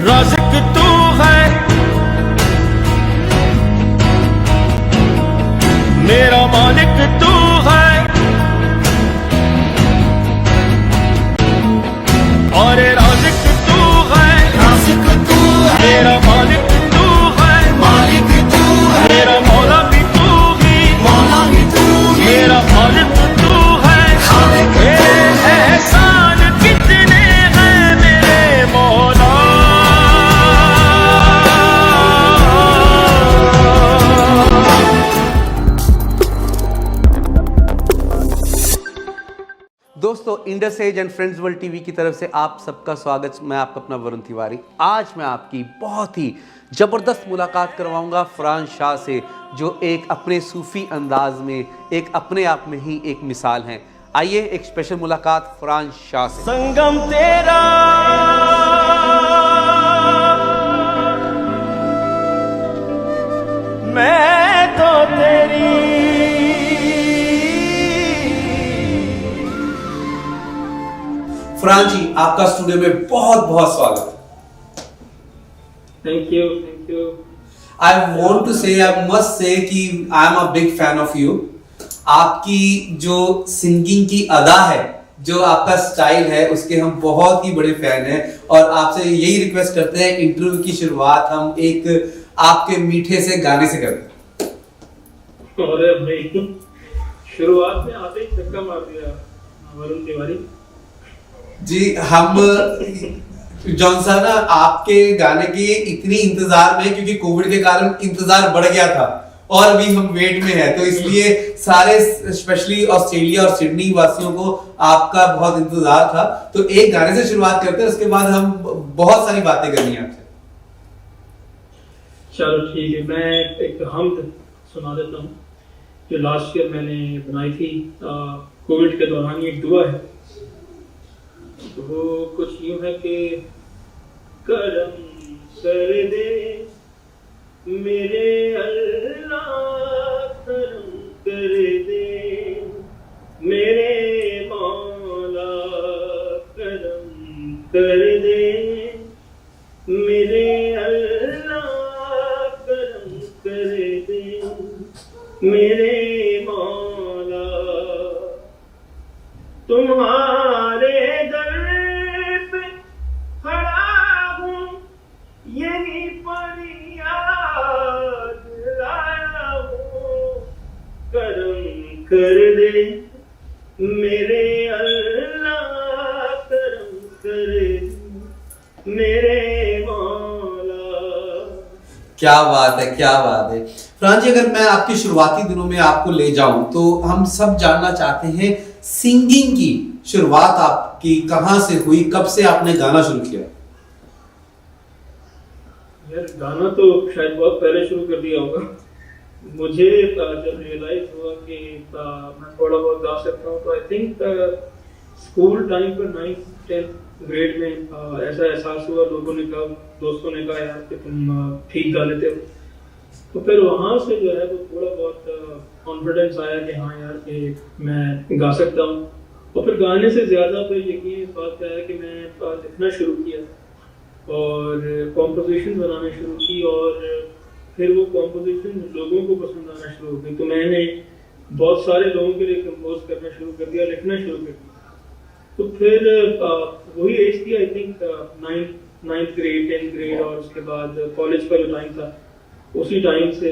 राज़िक तू है मेरा मालिक तू है और राज़िक तू है मेरा मालिक तू है मेरा मौला भी तू ही मेरा खालिक तू है मेरे एहसान कितने हैं मेरे मौला। दोस्तों, Indus age and friends world TV की तरफ से आप सबका स्वागत। मैं आपका अपना वरुण तिवारी। आज मैं आपकी बहुत ही ज़बरदस्त मुलाकात करवाऊंगा फरहान शाह से, जो एक अपने सूफ़ी अंदाज में एक अपने आप में ही एक मिसाल हैं। आइए एक स्पेशल मुलाकात फरहान शाह से। संगम तेरा मैं तो तेरी फरहान जी, आपका स्टूडियो में बहुत बहुत स्वागत। Thank you. I want to say, I must say कि I am a big fan of you. आपकी जो सिंगिंग की अदा है, जो आपका स्टाइल है, उसके हम बहुत ही बड़े फैन हैं और आपसे यही रिक्वेस्ट करते हैं इंटरव्यू की शुरुआत हम एक आपके मीठे से गाने से करते हैं। अरे भाई, शुरुआत में आते ही धक्का मार दिया वरुण तिवारी जी। हम जॉनसन ना आपके गाने के इतनी इंतजार में, क्योंकि कोविड के कारण इंतजार बढ़ गया था और अभी हम वेट में है, तो इसलिए सारे स्पेशली ऑस्ट्रेलिया और सिडनी वासियों को आपका बहुत इंतजार था। तो एक गाने से शुरुआत करते हैं, उसके बाद हम बहुत सारी बातें करनी है आपसे। चलो ठीक है, मैं एक हमद सुना देता हूँ जो लास्ट ईयर मैंने बनाई थी कोविड के दौरान। ये एक दुआ है, तो वो कुछ यूं है कि करम कर दे मेरे अल्लाह, करम कर दे मेरे मौला, करम कर दे मेरे अल्लाह, करम कर दे मेरे मौला। तुम्हारे दर पे खड़ा हूँ, यही फरियाद लाया हूँ, करम कर दे मेरे अल्लाह, करम कर दे मेरे मौला। क्या बात है, क्या बात है फरहान जी। अगर मैं आपके शुरुआती दिनों में आपको ले जाऊं तो हम सब जानना चाहते हैं सिंगिंग की शुरुआत आपकी कहां से हुई, कब से आपने गाना शुरू किया? यार गाना तो शायद बहुत पहले शुरू कर दिया होगा। मुझे जब रियलाइज हुआ कि मैं थोड़ा बहुत गा सकता हूँ, तो आई थिंक स्कूल टाइम पर 9th 10th ग्रेड में ऐसा एहसास हुआ। लोगों ने कहा, दोस्तों ने कहा यार कि तुम ठीक गा लेते हो। तो फिर वहाँ से जो है वो थोड़ा बहुत कॉन्फिडेंस आया कि हाँ यार कि मैं गा सकता हूँ। और फिर गाने से ज़्यादा फिर यकीन इस बात का है कि मैं लिखना शुरू किया और कॉम्पोजिशन बनाना शुरू की, और फिर वो कॉम्पोजिशन लोगों को पसंद आना शुरू हो गई। तो मैंने बहुत सारे लोगों के लिए कंपोज करना शुरू कर दिया, लिखना शुरू कर दिया। तो फिर वही एज थी I think 9th grade 10th grade, और उसके बाद कॉलेज का जो टाइम था, उसी टाइम से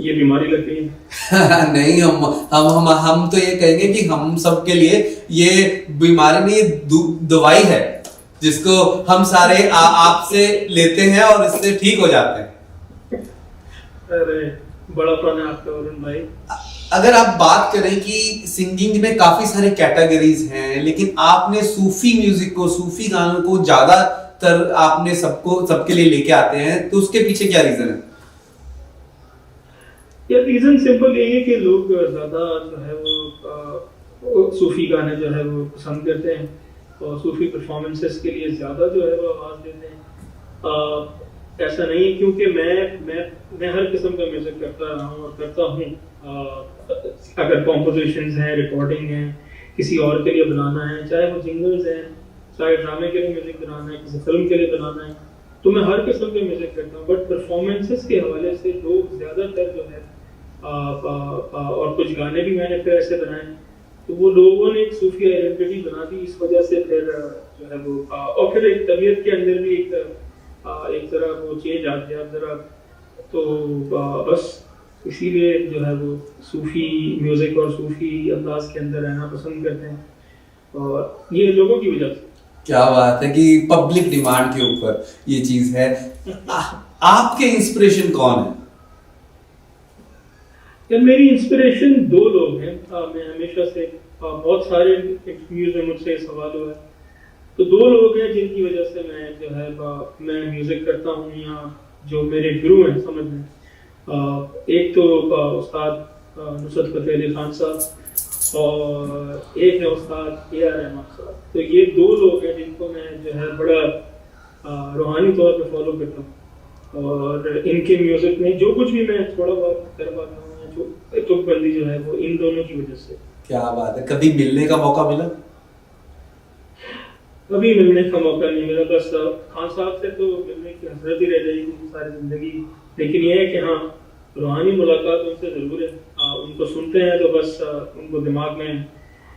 ये बीमारी लग गई। नहीं, हम तो ये कहेंगे कि हम सब के लिए ये बीमारी नहीं, दवाई है जिसको हम सारे आपसे लेते हैं और इससे ठीक हो जाते हैं। अरे बड़ा प्रण है आपका वरुण भाई। अगर आप बात करें कि सिंगिंग में काफी सारे कैटेगरीज हैं, लेकिन आपने सूफी म्यूजिक को, सूफी गानों को ज्यादातर आपने सबके लिए लेके आते हैं, तो उसके पीछे क्या रीजन है? ये रीजन सिंपल यही है कि लोग ज्यादा जो है वो सूफी गाने जो है वो पसंद करते हैं और सूफी परफॉर्मेंसेस के लिए ज्यादा जो है वो आवाज देते हैं। ऐसा नहीं है, क्योंकि मैं हर किस्म का म्यूजिक करता रहा हूँ और करता हूँ। अगर कॉम्पोजिशंस हैं, रिकॉर्डिंग है, किसी और के लिए बनाना है, चाहे वो जिंगल्स हैं, चाहे ड्रामे के लिए म्यूजिक बनाना है, किसी फिल्म के लिए बनाना है, तो मैं हर किस्म के म्यूजिक करता हूँ। बट परफॉर्मेंसेस के हवाले से लोग ज़्यादातर जो है और कुछ गाने भी मैंने फिर ऐसे बनाए, तो वो लोगों ने एक सूफी आइडेंटिटी बना दी, इस वजह से फिर जो है वो और फिर एक तबीयत के अंदर भी एक तरह वो चेंज आ गया जरा, तो बस इसीलिए जो है वो सूफी म्यूजिक और सूफी अंदाज के अंदर रहना पसंद करते हैं, और ये लोगों की वजह से। क्या बात है कि पब्लिक डिमांड के ऊपर ये चीज है। आपके इंस्पिरेशन कौन है? यार मेरी इंस्पिरेशन दो लोग हैं। मैं हमेशा से बहुत सारे इंटरव्यूज में मुझसे सवाल हुआ है, तो दो लोग हैं जिनकी वजह से मैं जो है मैं म्यूजिक करता हूँ, या जो मेरे गुरु हैं समझ में। एक तो उस्ताद नुसरत फतेह अली खान साहब, और एक है उस्ताद ए आर रहमान साहब। तो ये दो लोग हैं जिनको मैं जो है बड़ा रूहानी तौर पे फॉलो करता हूँ, और इनके म्यूजिक में जो कुछ भी मैं थोड़ा बहुत कर पाता हूँ, जो तुकबंदी जो है वो इन दोनों की वजह से। क्या बात है, कभी मिलने का मौका मिला? कभी मिलने का मौका नहीं मिला, बस खान साहब से तो मिलने की हसरत ही रह जाएगी सारी जिंदगी। लेकिन ये है कि हाँ, रूहानी मुलाकात उनसे जरूर है। उनको सुनते हैं तो बस उनको दिमाग में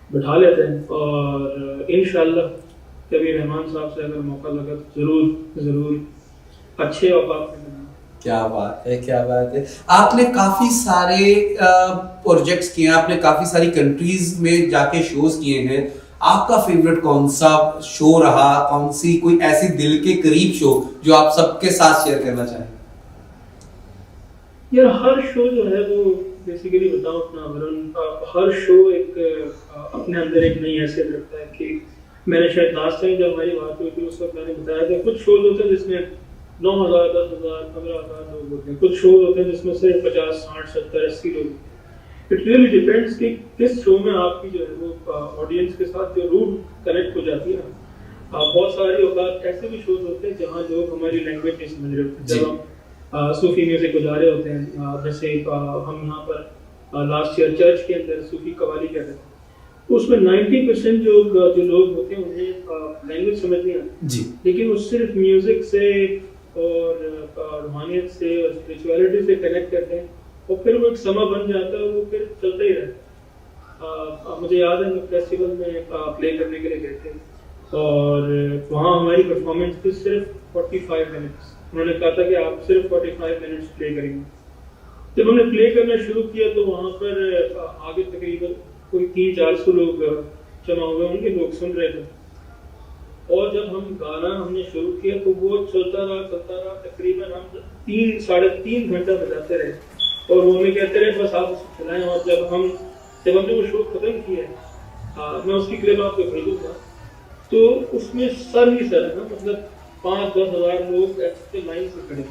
बिठा लेते हैं, और इंशाल्लाह कभी रहमान साहब से अगर मौका लगा तो जरूर जरूर अच्छे औकात में। क्या बात है, क्या बात है। आपने काफी सारे प्रोजेक्ट्स किए हैं, आपने काफी सारी कंट्रीज में जाके शोज किए हैं। आपका फेवरेट कौन सा शो रहा, कौन सी कोई ऐसी दिल के करीब शो जो आप सबके साथ शेयर करना चाहें? यार हर शो जो है वो बेसिकली बताऊं अपना वरुण, हर शो एक अपने अंदर एक नई हैसियत रखता है। कि मैंने शायद लास्ट टाइम जब हमारी बात हुई थी उस वक्त मैंने बताया था, कुछ शोज होते हैं जिसमें 9,000, 10,000, 15,000 लोग होते हैं, कुछ शो होते हैं जिसमें सिर्फ 50, 60, 70, 80 लोग। इट रियली डिपेंड्स कि किस शो में आपकी जो है वो ऑडियंस के साथ जो रूट कनेक्ट हो जाती है ना। बहुत सारे औकात ऐसे भी शोज होते हैं जहाँ लोग हमारी लैंग्वेज नहीं समझ रहे होते, जब हम सूफी म्यूजिक बजा रहे होते हैं। जैसे हम यहाँ पर लास्ट ईयर चर्च के अंदर सूफी कवाली कर रहे थे, तो उसमें 90% जो लोग होते हैं उन्हें लैंग्वेज समझ नहीं आती जी, लेकिन वो सिर्फ म्यूजिक से और रूहानियत से और स्पिरिचुअलिटी से कनेक्ट करते हैं, और फिर वो एक समा बन जाता है, वो फिर चलता ही रहता है। मुझे याद है मैं फेस्टिवल में प्ले करने के लिए गए थे, और वहाँ हमारी परफॉर्मेंस थी सिर्फ 45 मिनट्स। उन्होंने कहा था कि आप सिर्फ 45 मिनट्स प्ले करेंगे। जब हमने प्ले करना शुरू किया तो वहाँ पर आगे तकरीबन कोई 300-400 लोग जमा हुए होंगे, लोग सुन रहे थे। और जब हम गाना हमने शुरू किया तो वो चलता रहा, तकरीबन हम 3-3.5 घंटा बजाते रहे, और वो हमें कहते रहे बस आप उसको चलाएं। और जब हमने वो शो खत्म किया, मैं उसकी क्लिप आपको भेजूंगा, तो उसमें सर ही सर है ना, मतलब 5-10 हज़ार लोग ऐसे लाइन से खड़े,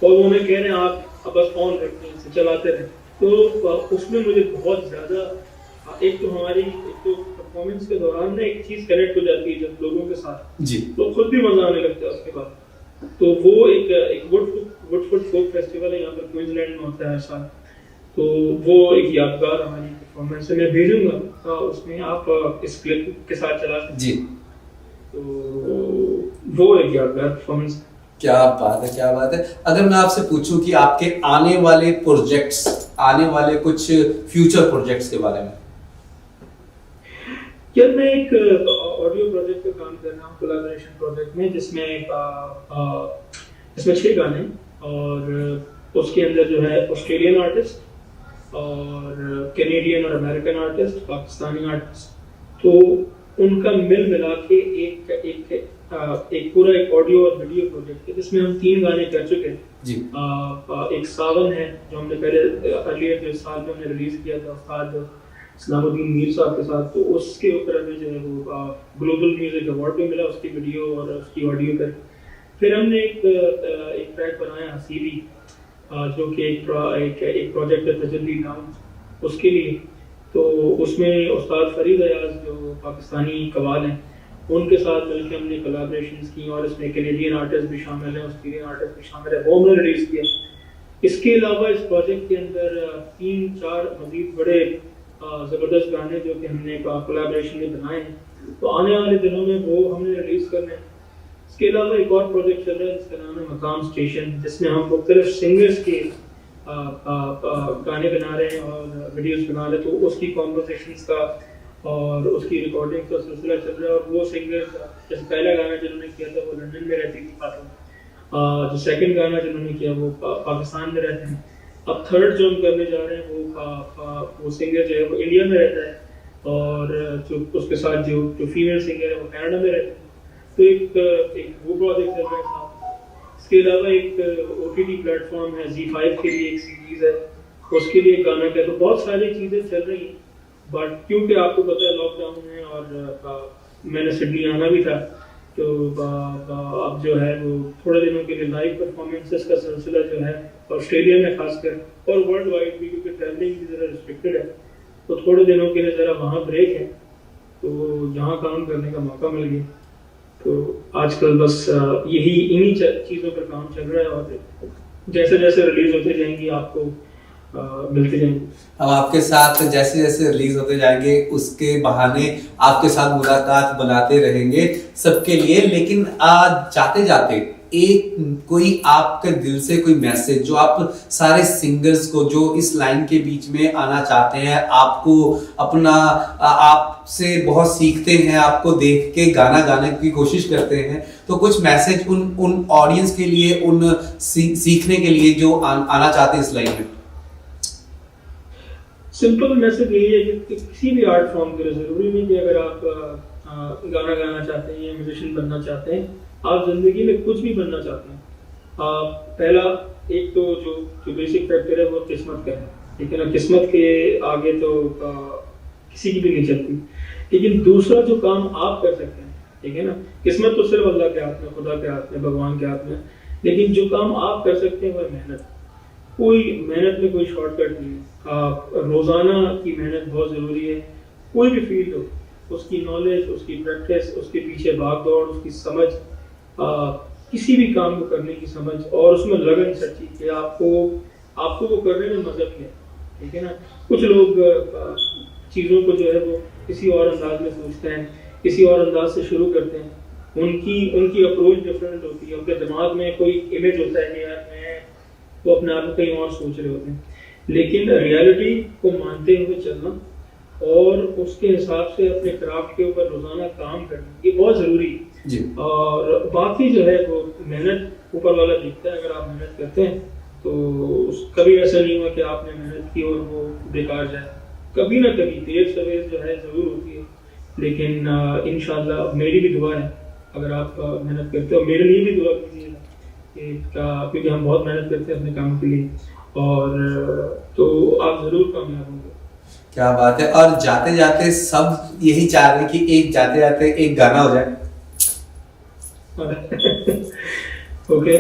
और वो हमें कह रहे हैं आप बस ऑन रखते हैं, चलाते रहे। तो उसमें मुझे बहुत ज़्यादा एक तो हमारी परफॉर्मेंस के दौरान ना एक चीज कनेक्ट हो जाती है जब लोगों के साथ जी, तो खुद भी मजा आने लगता है उसके बाद। तो वो एक वुडफुट फोक फेस्टिवल है यहाँ पर क्वींसलैंड में होता है हर साल, तो वो एक यादगार हमारी परफॉर्मेंस है। मैं भेजूंगा उसमें, आप इस क्लिप के साथ चला सकते जी, तो वो एक यादगार परफॉर्मेंस। क्या बात है, क्या बात है। अगर मैं आपसे पूछूं कि आपके आने वाले प्रोजेक्ट्स, आने वाले कुछ फ्यूचर प्रोजेक्ट्स के बारे में। यार मैं एक ऑडियो प्रोजेक्ट पे काम कर रहा हूँ, कोलैबोरेशन प्रोजेक्ट में, जिसमें 6 गाने, और उसके अंदर जो है ऑस्ट्रेलियन आर्टिस्ट और कैनेडियन और अमेरिकन आर्टिस्ट, पाकिस्तानी आर्टिस्ट, तो उनका मिल मिला के एक पूरा एक ऑडियो और वीडियो प्रोजेक्ट है, जिसमें हम 3 गाने कर चुके हैं जी। एक सावन है जो हमने पहले अर्लियर जो साल में हमने रिलीज किया था उस्ताद इस्लामुद्दीन मीर साहब के साथ, तो उसके ऊपर हमें जो है वो ग्लोबल म्यूजिक अवार्ड भी मिला उसकी वीडियो और उसकी ऑडियो पर। फिर हमने एक ट्रैक बनाया हसीबी, जो कि एक प्रोजेक्ट है तजल्ली टाउन, उसके लिए। तो उसमें उस्ताद फरीद अयाज जो पाकिस्तानी कवाल हैं, उनके साथ मिलकर हमने कोलैबोरेशंस की, और इसमें कैनेडियन आर्टिस्ट भी शामिल हैं, ऑस्ट्रेलियन आर्टिस्ट भी शामिल है, वो हमने रिलीज किया। इसके अलावा इस प्रोजेक्ट के अंदर 3-4 मजीद बड़े ज़बरदस्त गाने जो कि हमने कोलैबोरेशन में बनाए हैं, तो आने वाले दिनों में वो हमने रिलीज करना है। इसके अलावा एक और प्रोजेक्ट चल रहा है जिसका नाम है मकाम स्टेशन, जिसमें हम मुख्तलिफ सिंगर्स के गाने बना रहे हैं और वीडियोस बना रहे हैं। तो उसकी कॉम्पोजिशंस का और उसकी रिकॉर्डिंग का सिलसिला चल रहा है। और वो सिंगर्स, जैसे पहला गाना जिन्होंने किया था वो लंदन में रहती थी खातून, जो सेकंड गाना जिन्होंने किया वो पाकिस्तान में रहते हैं। अब थर्ड जो हम करने जा रहे हैं वो सिंगर जो है वो इंडिया में रहता है, और जो उसके साथ जो फीमेल सिंगर है वो कनाडा में रहते हैं। तो एक वो प्रोजेक्ट चल रहा है। इसके अलावा एक OTT प्लेटफॉर्म है Z5 के लिए एक सीरीज है, उसके लिए गाना का। तो बहुत सारी चीज़ें चल रही हैं, बट क्योंकि आपको पता है लॉकडाउन है और मैंने सिडनी आना भी था, तो अब जो है वो थोड़े दिनों के लिए लाइव परफॉर्मेंसेस का सिलसिला जो है ऑस्ट्रेलिया में खासकर और वर्ल्ड वाइड भी, क्योंकि ट्रैवलिंग भी ज़रा रिस्ट्रिक्टेड है, तो थोड़े दिनों के लिए ज़रा वहाँ ब्रेक है, तो यहाँ काम करने का मौका मिल गया। तो आजकल बस यही इन्हीं चीज़ों पर काम चल रहा है, और जैसे जैसे रिलीज होते जाएंगी आपको मिलते जाएंगे। हम आपके साथ जैसे जैसे रिलीज होते जाएंगे उसके बहाने आपके साथ मुलाकात बनाते रहेंगे सबके लिए। लेकिन आज जाते जाते एक कोई आपके दिल से कोई मैसेज जो आप सारे सिंगर्स को जो इस लाइन के बीच में आना चाहते हैं, आपको अपना आपसे बहुत सीखते हैं, आपको देख के गाना गाने की कोशिश करते हैं, तो कुछ मैसेज उन ऑडियंस के लिए, उन सीखने के लिए जो आना चाहते हैं इस लाइन में। सिंपल मैसेज यही है कि किसी भी आर्ट फॉर्म के लिए ज़रूरी नहीं कि अगर आप गाना गाना चाहते हैं या म्यूजिशियन बनना चाहते हैं, आप ज़िंदगी में कुछ भी बनना चाहते हैं, पहला एक तो जो बेसिक फैक्टर है वो किस्मत का है, ठीक है ना। किस्मत के आगे तो किसी की भी नहीं चलती। लेकिन दूसरा जो काम आप कर सकते हैं, ठीक है ना, किस्मत तो सिर्फ अल्लाह के हाथ में, खुदा के हाथ में, भगवान के हाथ में। लेकिन जो काम आप कर सकते हैं वो है मेहनत। कोई मेहनत में कोई शॉर्टकट नहीं है। रोज़ाना की मेहनत बहुत ज़रूरी है। कोई भी फील्ड हो, उसकी नॉलेज, उसकी प्रैक्टिस, उसके पीछे भाग दौड़, उसकी समझ, किसी भी काम को करने की समझ और उसमें लगन सच्ची कि आपको वो करने में मजा भी है, ठीक है ना। कुछ लोग चीज़ों को जो है वो किसी और अंदाज में सोचते हैं, किसी और अंदाज से शुरू करते हैं, उनकी अप्रोच डिफरेंट होती है, उनके दिमाग में कोई इमेज होता है कि यार मैं, वो अपने आप को कहीं और सोच रहे होते हैं। लेकिन रियलिटी को मानते हुए चलना और उसके हिसाब से अपने क्राफ्ट के ऊपर रोजाना काम करना, ये बहुत ज़रूरी है जी। और बाकी जो है वो मेहनत ऊपर वाला दिखता है। अगर आप मेहनत करते हैं तो कभी ऐसा नहीं हुआ कि आपने मेहनत की और वो बेकार जाए। कभी ना कभी देर सवेर जो है ज़रूर होती है, लेकिन इंशाल्लाह मेरी भी दुआ है, अगर आप मेहनत करते हो मेरे लिए भी दुआ कीजिएगा, क्योंकि हम बहुत मेहनत करते हैं अपने काम के लिए, और तो आप ज़रूर कामयाब होंगे। क्या बात है। और जाते जाते सब यही चाह रहे हैं कि एक जाते जाते एक गाना हो जाए। ओके।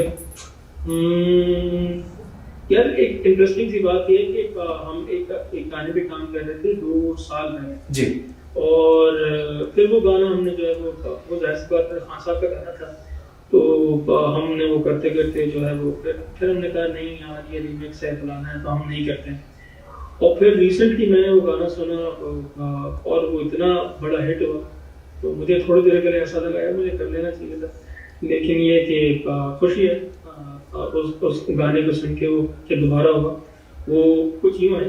यार एक इंटरेस्टिंग सी बात ये है कि हम एक गाने पे काम कर रहे थे 2 साल पहले जी, और फिर वो गाना हमने जो है वो जाहिर सी बात है खान साहब का गाना था, तो हमने वो करते करते जो है वो फिर हमने कहा नहीं यार ये रीमिक्स है, फलाना है, तो हम नहीं करते हैं। और फिर रिसेंटली मैंने वो गाना सुना और वो इतना बड़ा हिट हुआ, तो मुझे थोड़ी देर के लिए ऐसा लगा यार मुझे कर लेना चाहिए था। लेकिन ये कि खुशी है उस गाने को सुन के, वो जब दोबारा होगा वो कुछ यूँ है।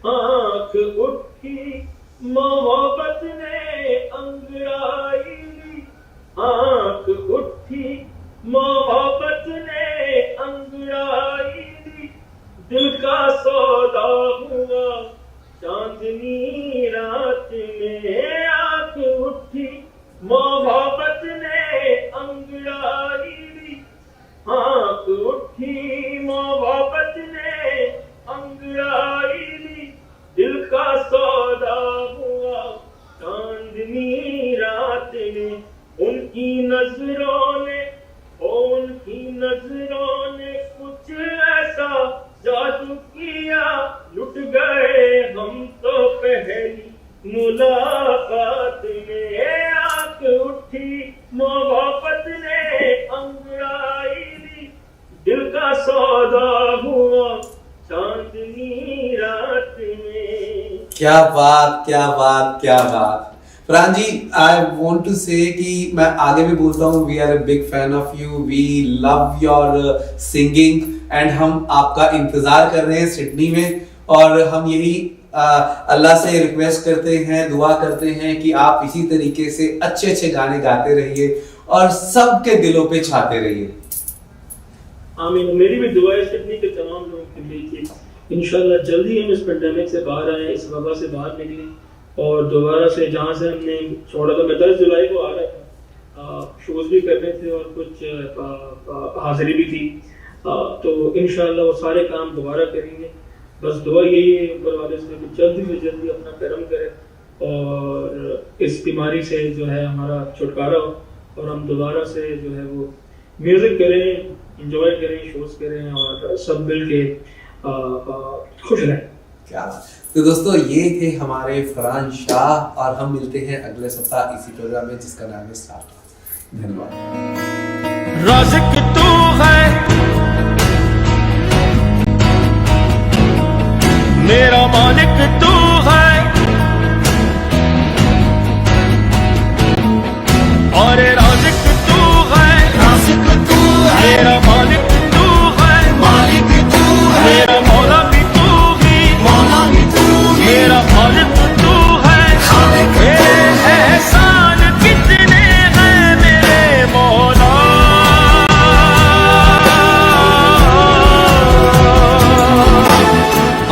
आँख उठी मोहब्बत ने अंगड़ाई ली, आँख उठी मोहब्बत ने अंगड़ाई ली, दिल का सौदा हुआ चांदनी रात में। आँख उठी मोहब्बत ने अंगड़ाई ली, आँख उठी मोहब्बत ने अंगड़ाई ली, दिल का सौदा हुआ चांदनी रात में। उनकी नजरों ने कुछ ऐसा जादू किया, लुट गए हम तो पहली मुलाकात में। आँख उठी मोहब्बत ने अंगड़ाई ली, दिल का सौदा हुआ चांदनी रात में। क्या बात, क्या बात, क्या बात। Farhan ji, I want to say कि मैं आगे भी बोलता हूँ, we are a big fan of you, we love your singing and हम आपका इंतजार कर रहे हैं सिडनी में। और हम यही अल्लाह से रिक्वेस्ट करते हैं, दुआ करते हैं कि आप इसी तरीके से अच्छे अच्छे गाने गाते रहिए और सबके दिलों पे छाते रहिए। आमीन। मेरी भी दुआ है सिडनी के तमाम लोगों के लिए कि इंशाल्लाह जल्दी हम इस पेंडेमिक से बाहर आए, इस वबा से बाहर निकलें और दोबारा से जहाँ से हमने छोड़ा था, मैं 10 जुलाई को आ रहा था, शोज भी करने थे और कुछ हाजिरी भी थी, तो इंशाल्लाह वो सारे काम दोबारा करेंगे। बस दुआ यही है ऊपर वाले से कि जल्दी से जल्दी अपना करम करे और इस बीमारी से जो है हमारा छुटकारा हो और हम दोबारा से जो है वो म्यूजिक करें, इंजॉय करें, शोज करें और सब मिल के खुश रहें। क्या तो दोस्तों, ये थे हमारे फरहान शाह और हम मिलते हैं अगले सप्ताह इसी प्रोग्राम में जिसका नाम है स्टार। धन्यवाद। राज़िक तू है, मेरा मालिक तू है, और राज़िक तू है, मेरा मालिक तू है, मेरा मौला भी तू ही, मेरा मालिक तू है। मेरे एहसान कितने हैं मेरे मौला,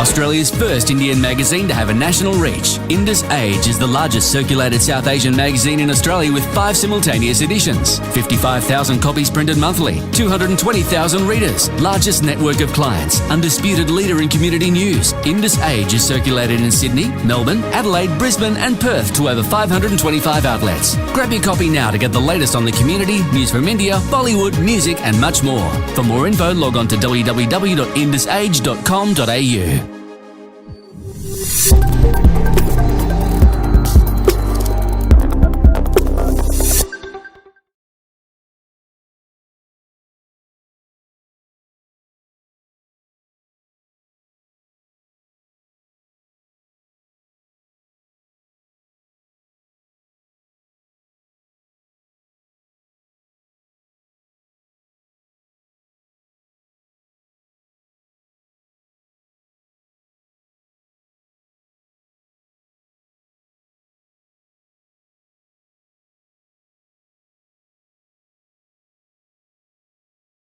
Australia's first Indian magazine to have a national reach, Indus Age is the largest circulated South Asian magazine in Australia with 5 simultaneous editions, 55,000 copies printed monthly, 220,000 readers, largest network of clients, undisputed leader in community news. Indus Age is circulated in Sydney, Melbourne, Adelaide, Brisbane and Perth to over 525 outlets. Grab your copy now to get the latest on the community, news from India, Bollywood, music and much more. For more info, log on to www.indusage.com.au.